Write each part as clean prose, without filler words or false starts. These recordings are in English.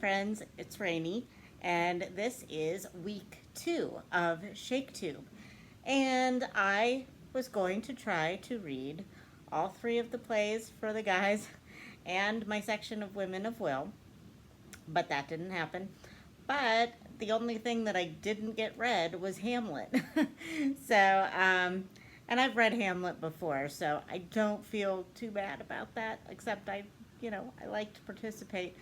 friends, it's Rainy, and this is week 2 of ShakeTube. And I was going to try to read all 3 of the plays for the guys and my section of Women of Will, but that didn't happen. But the only thing that I didn't get read was Hamlet. And I've read Hamlet before, so I don't feel too bad about that, except I like to participate.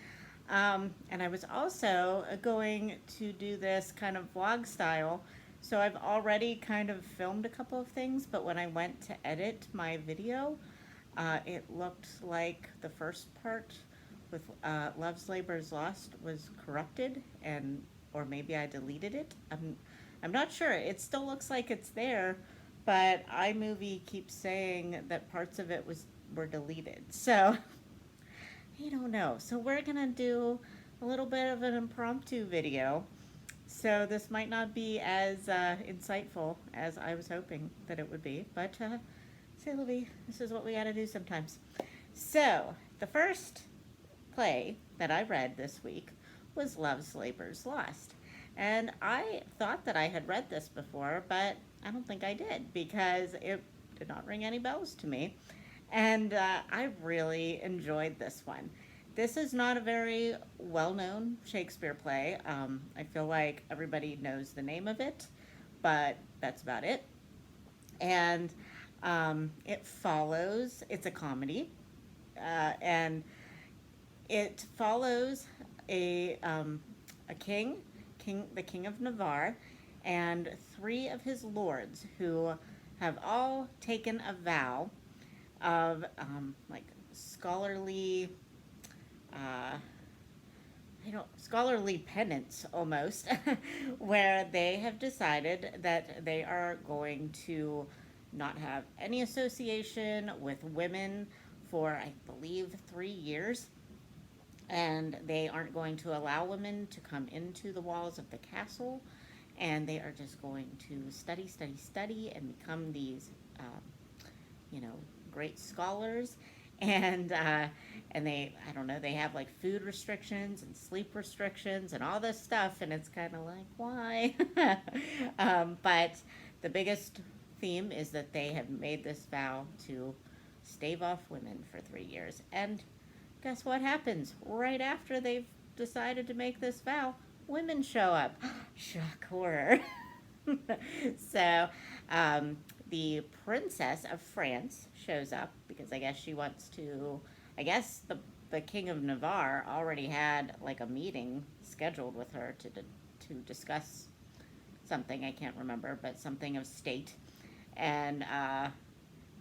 And I was also going to do this kind of vlog style. So I've already kind of filmed a couple of things, but when I went to edit my video, it looked like the first part with Love's Labor's Lost was corrupted, and or maybe I deleted it. I'm not sure. It still looks like it's there, but iMovie keeps saying that parts of it were deleted. So I don't know. So we're gonna do a little bit of an impromptu video. So this might not be as insightful as I was hoping that it would be, but say, Louie, this is what we gotta do sometimes. So the first play that I read this week was Love's Labor's Lost. And I thought that I had read this before, but I don't think I did because it did not ring any bells to me. And I really enjoyed this one. This is not a very well-known Shakespeare play. I feel like everybody knows the name of it, but that's about it. And it's a comedy, and it follows a the King of Navarre, and 3 of his lords who have all taken a vow of like scholarly, scholarly penance almost, where they have decided that they are going to not have any association with women for, I believe, 3 years. And they aren't going to allow women to come into the walls of the castle. And they are just going to study, study, study, and become these, great scholars. And they, I don't know, they have like food restrictions and sleep restrictions and all this stuff. And it's kind of like, why? But the biggest theme is that they have made this vow to stave off women for 3 years. And guess what happens? Right after they've decided to make this vow, women show up. Shock horror. So, the Princess of France shows up because I guess she wants to. I guess the King of Navarre already had like a meeting scheduled with her to discuss something. I can't remember, but something of state. And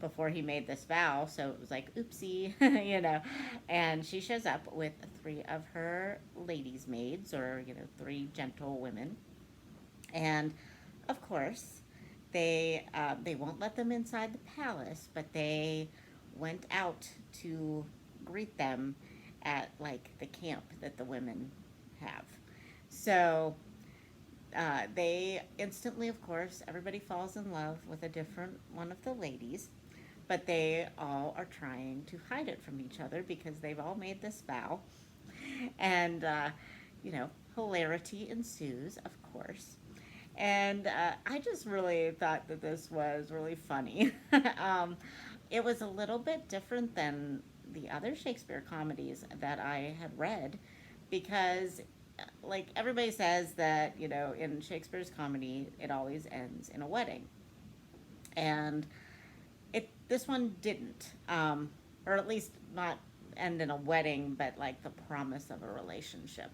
before he made this vow, so it was like, oopsie, and she shows up with 3 of her ladies' maids, or, 3 gentle women, and, of course, they won't let them inside the palace, but they went out to greet them at, like, the camp that the women have. So they instantly, of course, everybody falls in love with a different one of the ladies, but they all are trying to hide it from each other because they've all made this vow. And, hilarity ensues, of course. And I just really thought that this was really funny. It was a little bit different than the other Shakespeare comedies that I had read because, like, everybody says that, in Shakespeare's comedy, it always ends in a wedding. And this one didn't, or at least not end in a wedding, but like the promise of a relationship.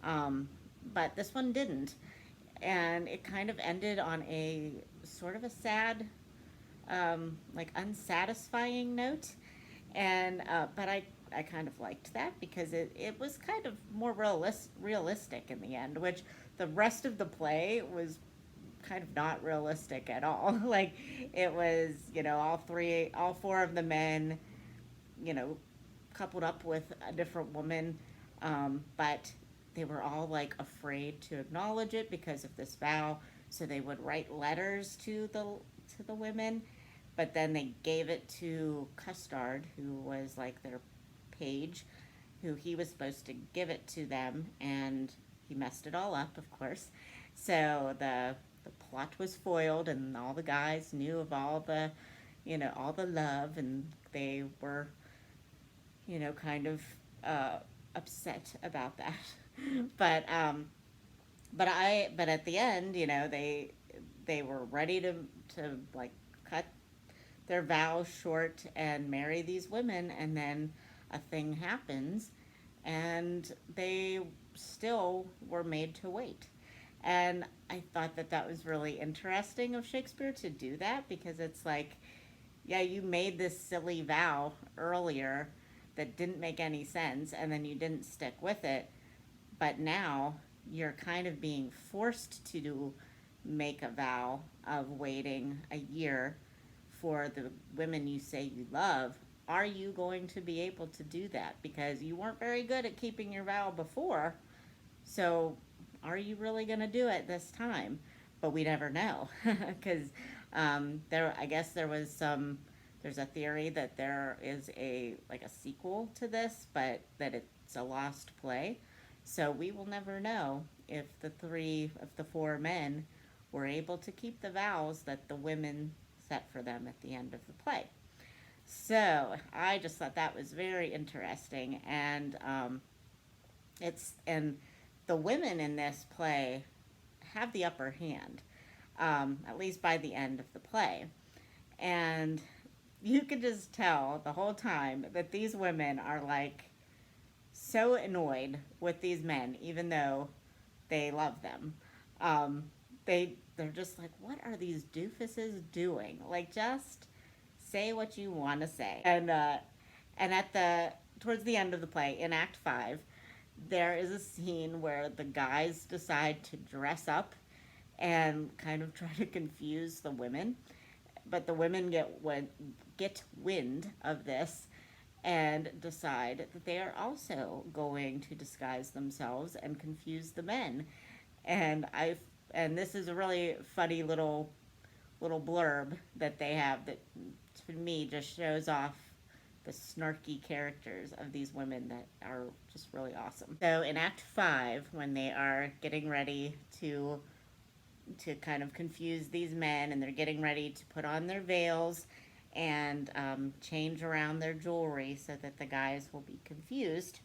But this one didn't, and it kind of ended on a sort of a sad, like unsatisfying note. And but I kind of liked that because it was kind of more realistic in the end, which the rest of the play was kind of not realistic at all. Like, it was, all 4 of the men, coupled up with a different woman, but they were all, like, afraid to acknowledge it because of this vow, so they would write letters to the women, but then they gave it to Custard, who was, like, their page, who he was supposed to give it to them, and he messed it all up, of course. So the plot was foiled, and all the guys knew of all the, all the love, and they were, kind of upset about that. but but at the end, they were ready to like cut their vows short and marry these women, and then a thing happens, and they still were made to wait. And I thought that that was really interesting of Shakespeare to do that, because it's like, yeah, you made this silly vow earlier that didn't make any sense, and then you didn't stick with it, but now you're kind of being forced to make a vow of waiting a year for the women you say you love. Are you going to be able to do that? Because you weren't very good at keeping your vow before. So are you really going to do it this time? But we never know. Because I guess there's a theory that there is a sequel to this, but that it's a lost play. So we will never know if the three of the four men were able to keep the vows that the women set for them at the end of the play. So I just thought that was very interesting, and and the women in this play have the upper hand, at least by the end of the play, and you could just tell the whole time that these women are like so annoyed with these men, even though they love them. They're just like, what are these doofuses doing? Like, just say what you want to say. And towards the end of the play, in Act 5, there is a scene where the guys decide to dress up and kind of try to confuse the women, but the women get wind of this and decide that they are also going to disguise themselves and confuse the men. And this is a really funny little blurb that they have that, to me, just shows off the snarky characters of these women that are just really awesome. So in Act 5, when they are getting ready to kind of confuse these men, and they're getting ready to put on their veils and change around their jewelry so that the guys will be confused,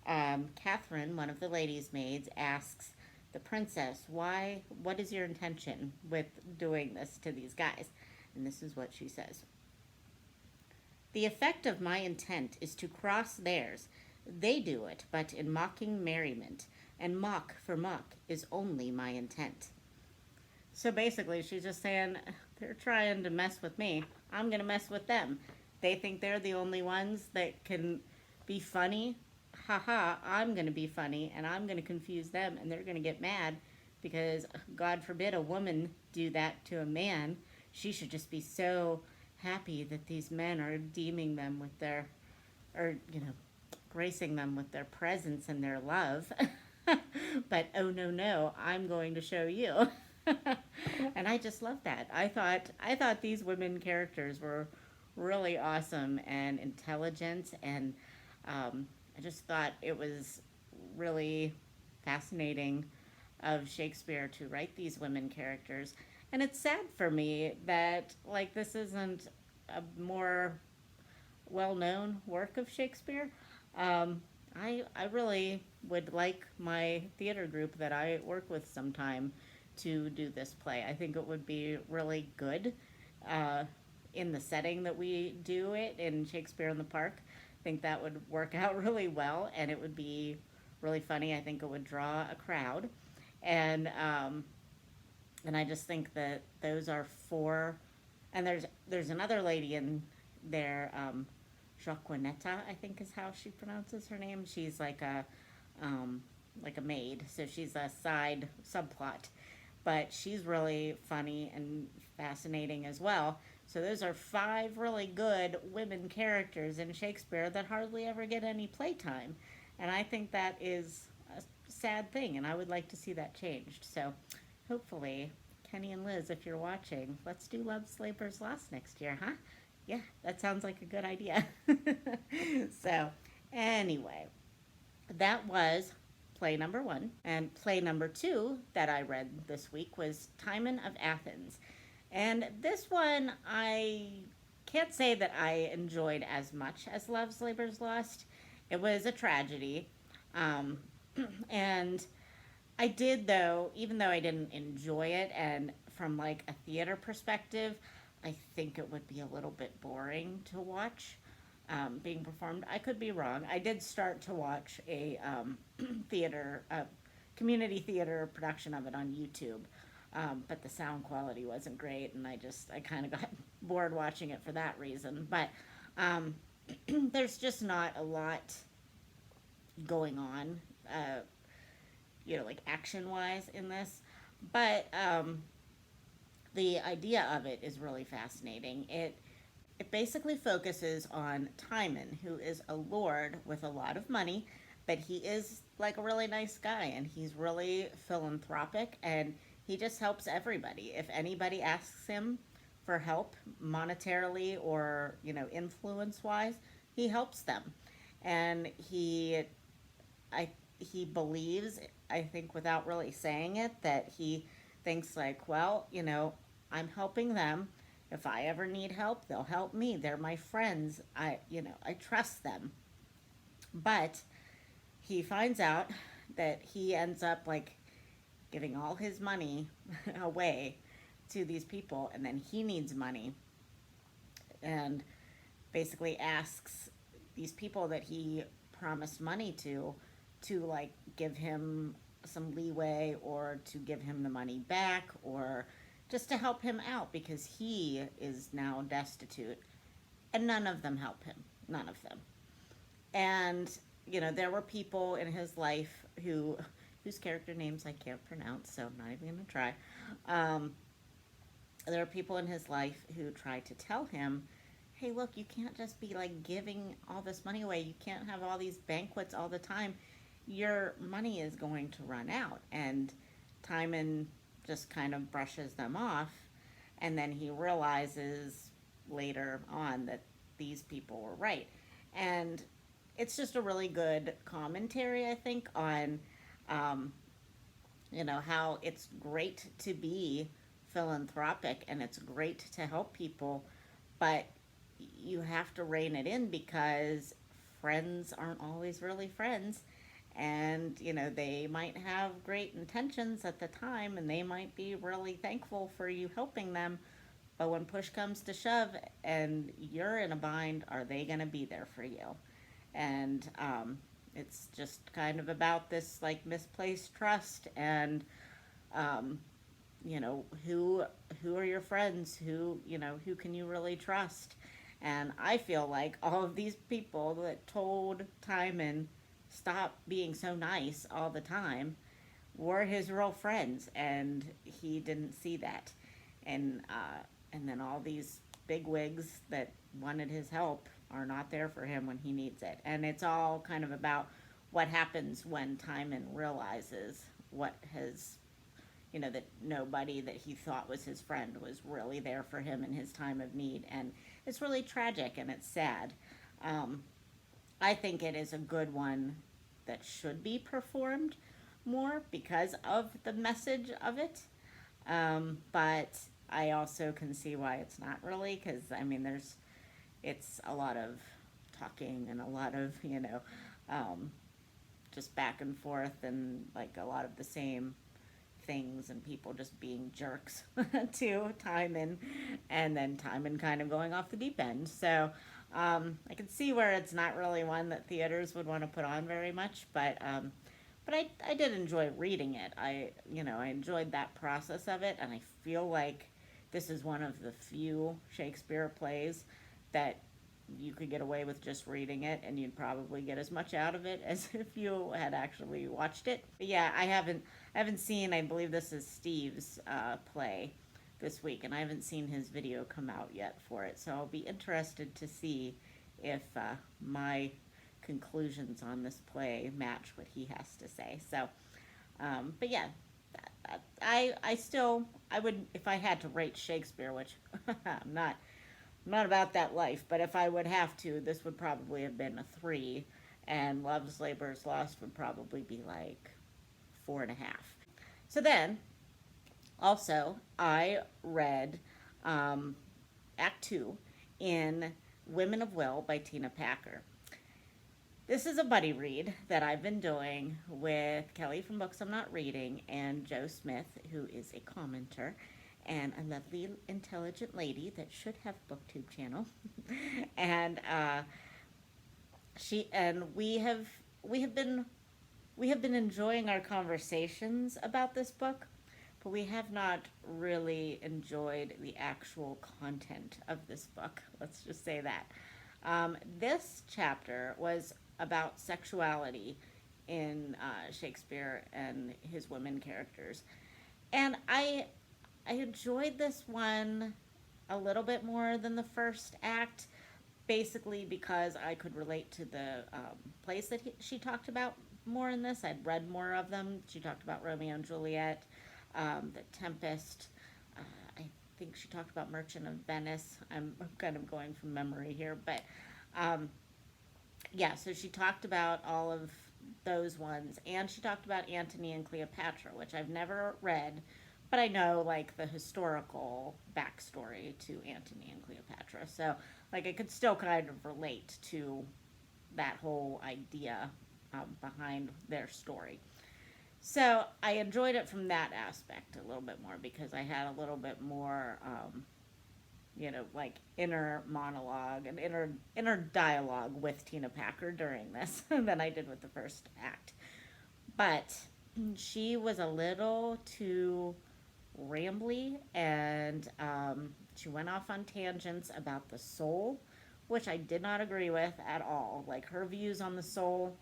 Catherine, one of the ladies' maids, asks the princess, what is your intention with doing this to these guys? And this is what she says. The effect of my intent is to cross theirs. They do it, but in mocking merriment, and mock for mock is only my intent. So basically, she's just saying, they're trying to mess with me. I'm going to mess with them. They think they're the only ones that can be funny. Haha, I'm going to be funny, and I'm going to confuse them, and they're going to get mad because, God forbid, a woman do that to a man. She should just be so happy that these men are deeming them with gracing them with their presence and their love. But oh no, I'm going to show you. And I just love that. I thought these women characters were really awesome and intelligent, and I just thought it was really fascinating of Shakespeare to write these women characters. And it's sad for me that this isn't a more well-known work of Shakespeare. I really would like my theater group that I work with sometime to do this play. I think it would be really good in the setting that we do it in Shakespeare in the Park. I think that would work out really well, and it would be really funny. I think it would draw a crowd, and I just think that those are four. And there's another lady in there, Joaquinetta, I think is how she pronounces her name. She's like a maid, so she's a side subplot, but she's really funny and fascinating as well. So those are 5 really good women characters in Shakespeare that hardly ever get any playtime. And I think that is a sad thing, and I would like to see that changed. So hopefully, Kenny and Liz, if you're watching, let's do Love's Labor's Lost next year, huh? Yeah, that sounds like a good idea. So anyway, That was play number one. And play number two that I read this week was Timon of Athens. And this one, I can't say that I enjoyed as much as Love's Labor's Lost. It was a tragedy. Um, and I did, though, even though I didn't enjoy it, and from like a theater perspective, I think it would be a little bit boring to watch being performed. I could be wrong. I did start to watch a theater, community theater production of it on YouTube, but the sound quality wasn't great, and I kind of got bored watching it for that reason. But um, there's just not a lot going on, like action wise in this. But the idea of it is really fascinating. It basically focuses on Timon, who is a lord with a lot of money, but he is like a really nice guy, and he's really philanthropic, and he just helps everybody. If anybody asks him for help monetarily or, influence wise, he helps them. And I he believes, I think without really saying it, that he thinks like, well, I'm helping them. If I ever need help, they'll help me. They're my friends. I trust them. But he finds out that he ends up like giving all his money away to these people, and then he needs money, and basically asks these people that he promised money to like give him some leeway, or to give him the money back, or just to help him out because he is now destitute, and none of them help him, none of them. And there were people in his life whose character names I can't pronounce, so I'm not even going to try. um, there are people in his life who try to tell him, hey, look, you can't just be like giving all this money away. You can't have all these banquets all the time. Your money is going to run out. And Timon just kind of brushes them off. And then he realizes later on that these people were right. And it's just a really good commentary, I think, on, um, how it's great to be philanthropic, and it's great to help people, but you have to rein it in because friends aren't always really friends. And they might have great intentions at the time, and they might be really thankful for you helping them, but when push comes to shove and you're in a bind, are they going to be there for you? And it's just kind of about this like misplaced trust, and um, who are your friends, who can you really trust? And I feel like all of these people that told Timon stop being so nice all the time were his real friends, and he didn't see that. And then all these big wigs that wanted his help are not there for him when he needs it. And it's all kind of about what happens when Timon realizes what has, that nobody that he thought was his friend was really there for him in his time of need. And it's really tragic, and it's sad. Um, I think it is a good one that should be performed more because of the message of it. But I also can see why it's not really, because it's a lot of talking and a lot of, um, just back and forth, and like a lot of the same things, and people just being jerks to Timon, and then Timon kind of going off the deep end. So I can see where it's not really one that theaters would want to put on very much, but I did enjoy reading it. I enjoyed that process of it, and I feel like this is one of the few Shakespeare plays that you could get away with just reading it, and you'd probably get as much out of it as if you had actually watched it. But yeah, I haven't seen. I believe this is Steve's play this week, and I haven't seen his video come out yet for it. So I'll be interested to see if my conclusions on this play match what he has to say. So, but yeah, I would, if I had to rate Shakespeare, which I'm not about that life, but if I would have to, this would probably have been a 3, and Love's Labor's Lost would probably be like 4.5. So then, also, I read Act Two in Women of Will by Tina Packer. This is a buddy read that I've been doing with Kelly from Books I'm Not Reading and Joe Smith, who is a commenter and a lovely, intelligent lady that should have a BookTube channel. and she and we have been enjoying our conversations about this book, but we have not really enjoyed the actual content of this book. Let's just say that. This chapter was about sexuality in Shakespeare and his women characters. And I enjoyed this one a little bit more than the first act, basically because I could relate to the plays that she talked about more in this. I'd read more of them. She talked about Romeo and Juliet, The Tempest. I think she talked about Merchant of Venice. I'm kind of going from memory here, but yeah, so she talked about all of those ones, and she talked about Antony and Cleopatra, which I've never read, but I know like the historical backstory to Antony and Cleopatra. So like I could still kind of relate to that whole idea behind their story. So I enjoyed it from that aspect a little bit more because I had a little bit more, like inner monologue and inner dialogue with Tina Packer during this than I did with the first act. But she was a little too rambly, and she went off on tangents about the soul, which I did not agree with at all. Like her views on the soul,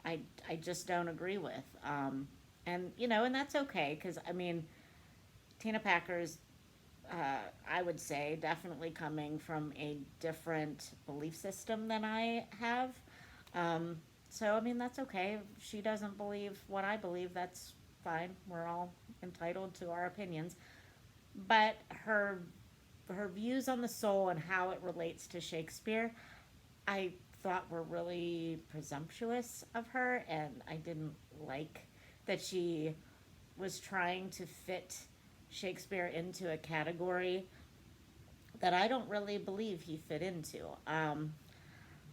I just don't agree with. And that's okay because I mean, Tina Packer's, I would say, definitely coming from a different belief system than I have. So I mean, that's okay. If she doesn't believe what I believe, that's fine. We're all entitled to our opinions. But her views on the soul and how it relates to Shakespeare, I thought were really presumptuous of her, and I didn't like that she was trying to fit Shakespeare into a category that I don't really believe he fit into. I'm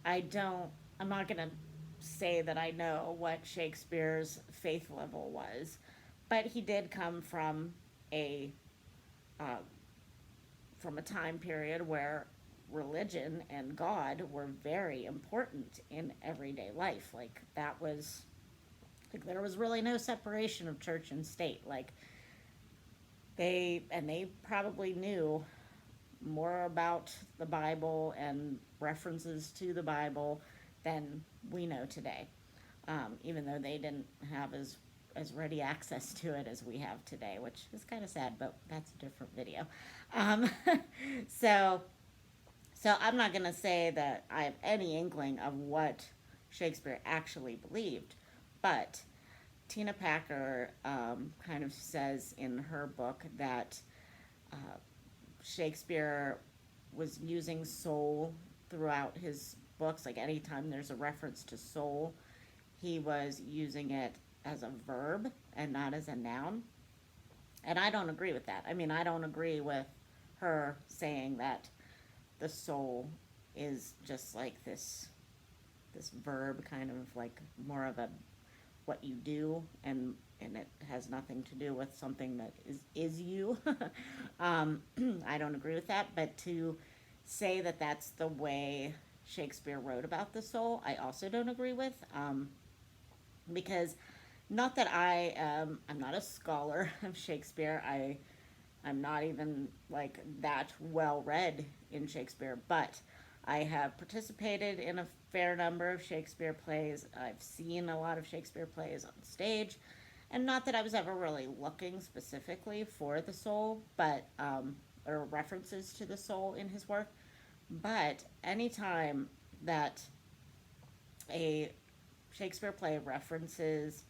not going to say that I know what Shakespeare's faith level was, but he did come uh, from a time period where religion and God were very important in everyday life. Like there was really no separation of church and state. Like they probably knew more about the Bible and references to the Bible than we know today. Even though they didn't have as ready access to it as we have today, which is kind of sad, but that's a different video. Um, so I'm not going to say that I have any inkling of what Shakespeare actually believed, but Tina Packer kind of says in her book that uh, Shakespeare was using soul throughout his books. Like anytime there's a reference to soul, he was using it as a verb and not as a noun. And I don't agree with that. I mean, I don't agree with her saying that the soul is just like this verb, kind of like more of a what you do, and it has nothing to do with something that is you. I don't agree with that, but to say that that's the way Shakespeare wrote about the soul, I also don't agree with, because not that I'm not a scholar of Shakespeare. I'm not even like that well read in Shakespeare, but I have participated in a fair number of Shakespeare plays. I've seen a lot of Shakespeare plays on stage, and not that I was ever really looking specifically for the soul, but or references to the soul in his work. But anytime that a Shakespeare play references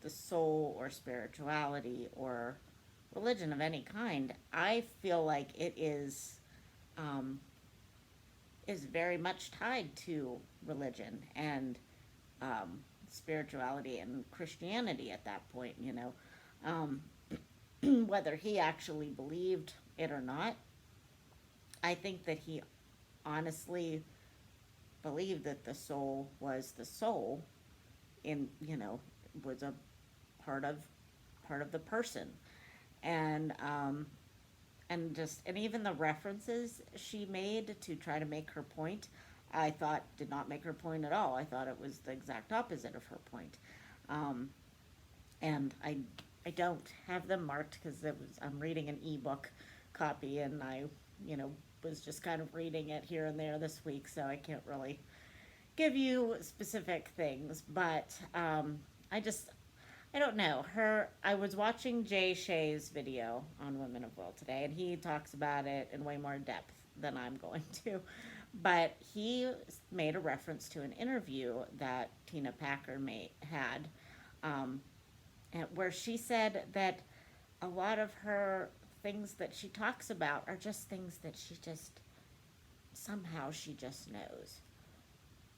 the soul or spirituality or religion of any kind, I feel like it is very much tied to religion and spirituality and Christianity at that point, um, whether he actually believed it or not. I think that he honestly believed that the soul was the soul in, was a part of part of the person. And and even the references she made to try to make her point, I thought did not make her point at all. I thought it was the exact opposite of her point. Um, and I don't have them marked because I'm reading an ebook copy, and I you know was just kind of reading it here and there this week, so I can't really give you specific things. But I don't know her. I was watching Jay Shea's video on Women of Will today, and he talks about it in way more depth than I'm going to. But he made a reference to an interview that Tina Packer had, um, where she said that a lot of her things that she talks about are just things that she just somehow she just knows.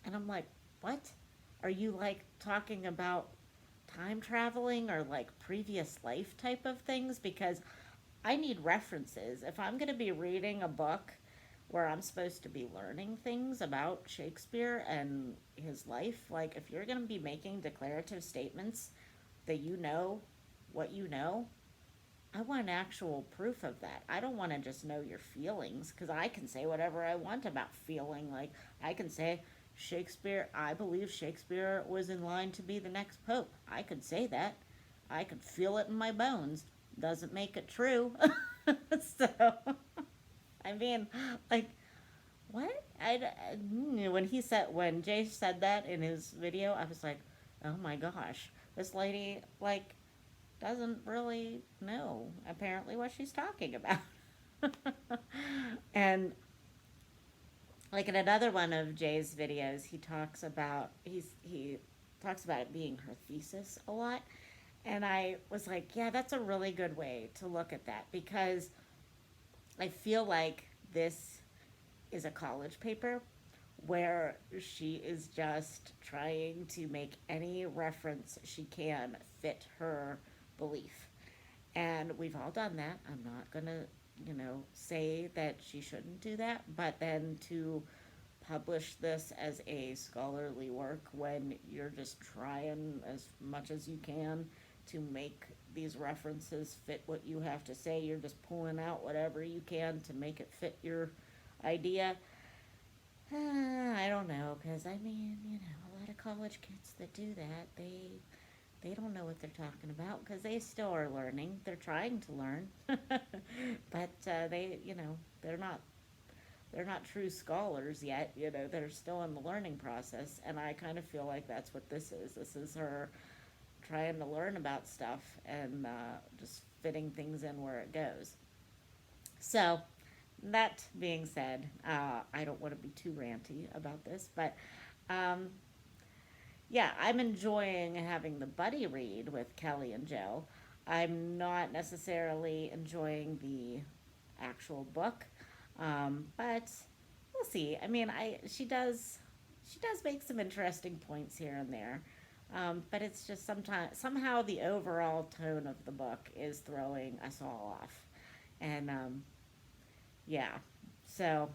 And I'm like, what? Are you like talking about time traveling or like previous life type of things? Because I need references. If I'm going to be reading a book where I'm supposed to be learning things about Shakespeare and his life, like if you're going to be making declarative statements that you know what you know, I want actual proof of that. I don't want to just know your feelings, because I can say whatever I want about feeling. Like, I can say, Shakespeare, I believe Shakespeare was in line to be the next pope. I could say that. I could feel it in my bones. Doesn't make it true. So, I mean, like, what? When Jay said that in his video, I was like, oh my gosh, this lady, like, doesn't really know apparently what she's talking about. And like in another one of Jay's videos, he talks about it being her thesis a lot. And I was like, yeah, that's a really good way to look at that, because I feel like this is a college paper where she is just trying to make any reference she can fit her belief. And we've all done that. I'm not going to, say that she shouldn't do that, but then to publish this as a scholarly work when you're just trying as much as you can to make these references fit what you have to say, you're just pulling out whatever you can to make it fit your idea. I don't know, because I mean, a lot of college kids that do that, they don't know what they're talking about because they still are learning. They're trying to learn, but they're not true scholars yet. They're still in the learning process, and I kind of feel like that's what this is. This is her trying to learn about stuff and just fitting things in where it goes. So, that being said, I don't want to be too ranty about this, but um, yeah, I'm enjoying having the buddy read with Kelly and Joe. I'm not necessarily enjoying the actual book, but we'll see. I mean, I she does make some interesting points here and there, but it's just sometimes somehow the overall tone of the book is throwing us all off, and yeah, so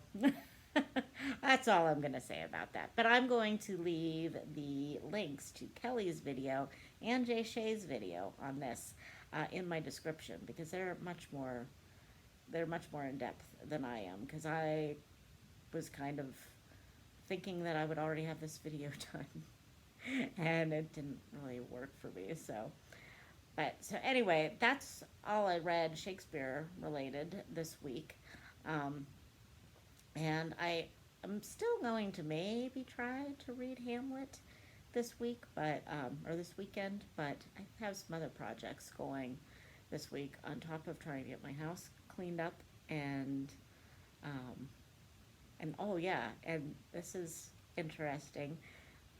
that's all I'm going to say about that. But I'm going to leave the links to Kelly's video and Jay Shea's video on this in my description, because they're much more in depth than I am, because I was kind of thinking that I would already have this video done, and it didn't really work for me. So anyway, that's all I read Shakespeare related this week. Um, and I'm still going to maybe try to read Hamlet this week, or this weekend, but I have some other projects going this week on top of trying to get my house cleaned up, um, and oh yeah, and this is interesting.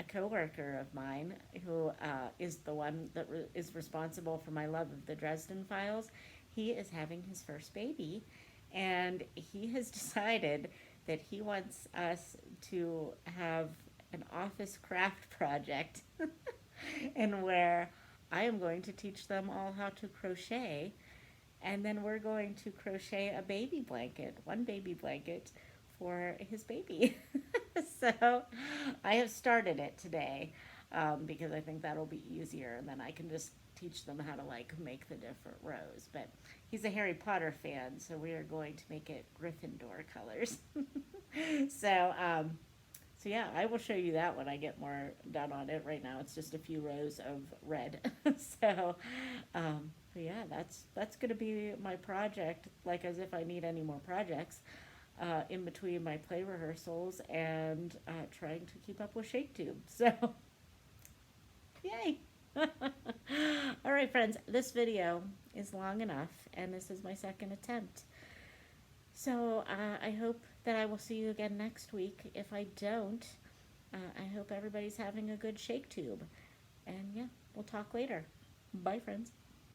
A coworker of mine who is the one that is responsible for my love of the Dresden Files, he is having his first baby, and he has decided that he wants us to have an office craft project and where I am going to teach them all how to crochet, and then we're going to crochet a baby blanket, one baby blanket for his baby. So I have started it today, because I think that'll be easier, and then I can just teach them how to like make the different rows. But he's a Harry Potter fan, so we are going to make it Gryffindor colors. So so yeah, I will show you that when I get more done on it. Right now, it's just a few rows of red. So, but yeah, that's gonna be my project. Like as if I need any more projects in between my play rehearsals and trying to keep up with ShakeTube. So, yay! All right, friends, this video is long enough, and this is my second attempt. So I hope that I will see you again next week. If I don't, I hope everybody's having a good ShakeTube. And yeah, we'll talk later. Bye, friends.